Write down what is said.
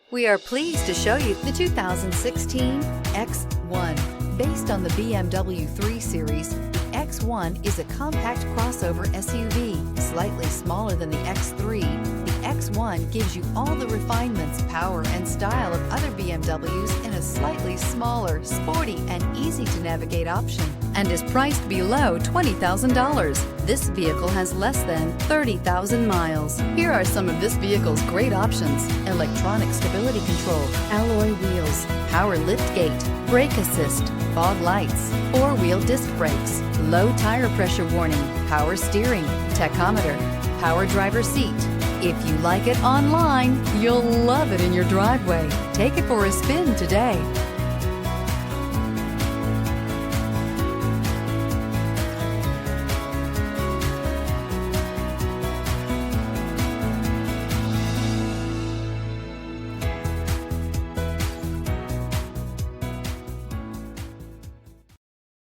We are pleased to show you the 2016 X1. Based on the BMW 3 Series, the X1 is a compact crossover SUV, slightly smaller than the X3. The X1 gives you all the refinements, power, and style of other BMWs in a slightly smaller, sporty, and easy-to-navigate option, and is priced below $20,000. This vehicle has less than 30,000 miles. Here are some of this vehicle's great options: electronic stability control, alloy wheels, power liftgate, brake assist, fog lights, four-wheel disc brakes, low tire pressure warning, power steering, tachometer, power driver seat. If you like it online, you'll love it in your driveway. Take it for a spin today.